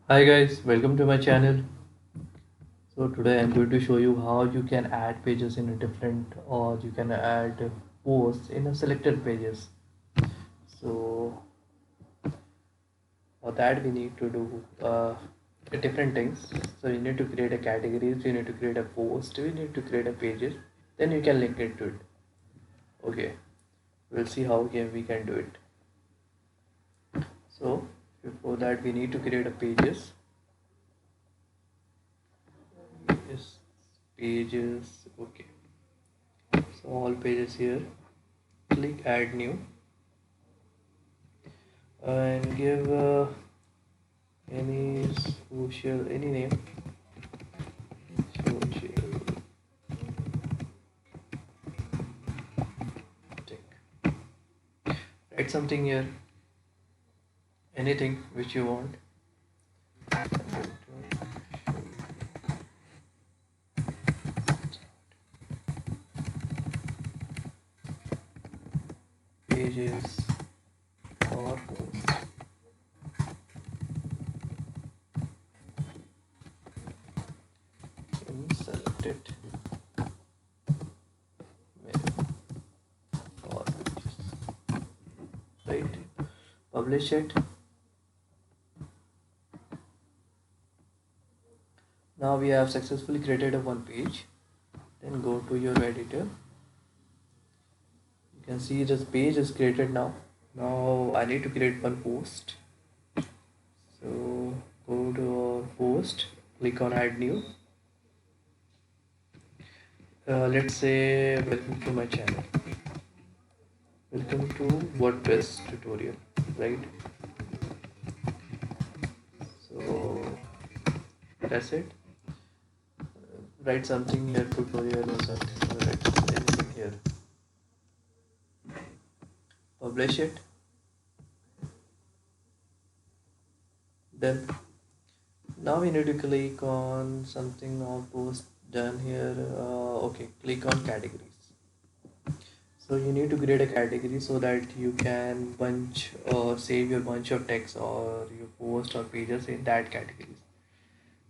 Hi guys, welcome to my channel. So today I'm going to show you how you can add pages in a different or you can add posts in a selected pages. So for that we need to do different things. So you need to create a categories, you need to create a post, we need to create a pages, then you can link it to it. Okay, we'll see how we can do it. So before that we need to create a pages. Yes, pages. Okay, so all pages here. Click add new and give any social any name social tech. Write something here, anything which you want. Pages or posts. Select it menu or pages. Right, publish it. Now we have successfully created a one page. Then go to your editor. You can see this page is created now. Now I need to create one post. So go to our post, click on add new. Let's say welcome to my channel, welcome to WordPress tutorial, right? So that's it. Write something here, tutorial or something, or write anything here. Publish it. Then now we need to click on something or post done here. Okay, click on categories. So you need to create a category so that you can bunch or save your bunch of text or your post or pages in that categories.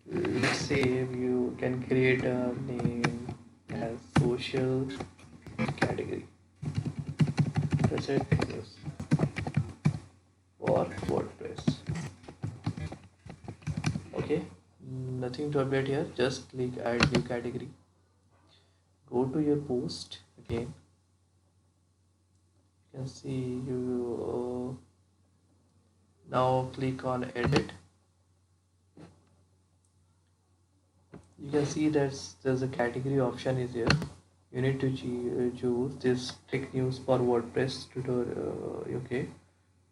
Let's say you can create a name as social category. That's it. Yes. For WordPress. Okay. Nothing to update here. Just click add new category. Go to your post again. You can see you now click on edit. You can see that there's a category option is here. You need to choose this tech news for WordPress tutorial. Okay,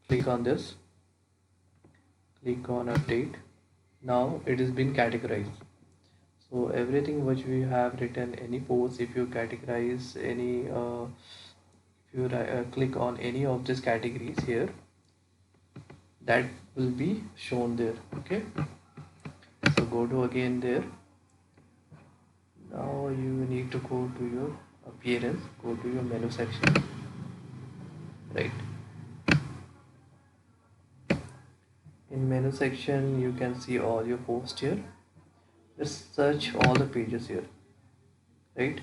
click on this, click on update. Now it has been categorized. So everything which we have written, any post, if you categorize any if you click on any of these categories here, that will be shown there. Okay, so go to again there. Now you need to go to your appearance, go to your menu section, right? In menu section you can see all your posts here. Just search all the pages here, right?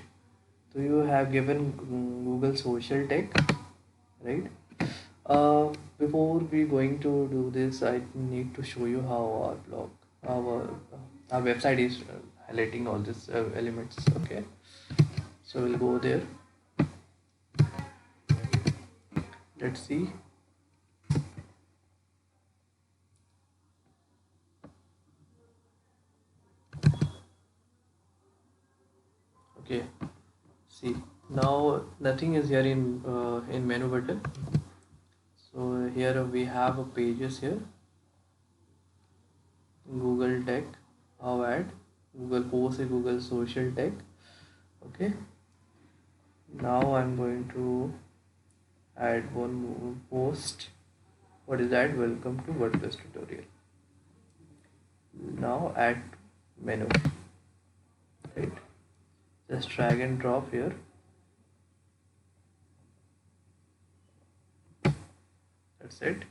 So you have given Google social tech, right? Before we going to do this, I need to show you how our blog, our website is highlighting all these elements. Okay, so we'll go there. Let's see. Okay, see, now nothing is here in menu button. So here we have a pages here. Google tech, how add Google post, Google social tech. Okay, now I'm going to add one more post. What is that? Welcome to WordPress tutorial. Now add menu, right? Just drag and drop here. That's it.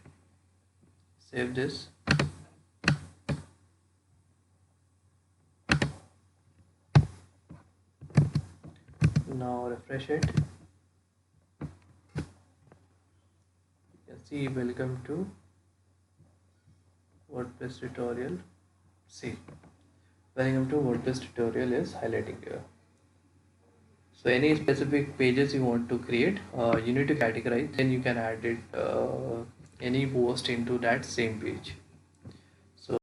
Save this. Now refresh it. You can see welcome to WordPress tutorial. See, welcome to WordPress tutorial is highlighting here. So any specific pages you want to create, you need to categorize, then you can add it any post into that same page.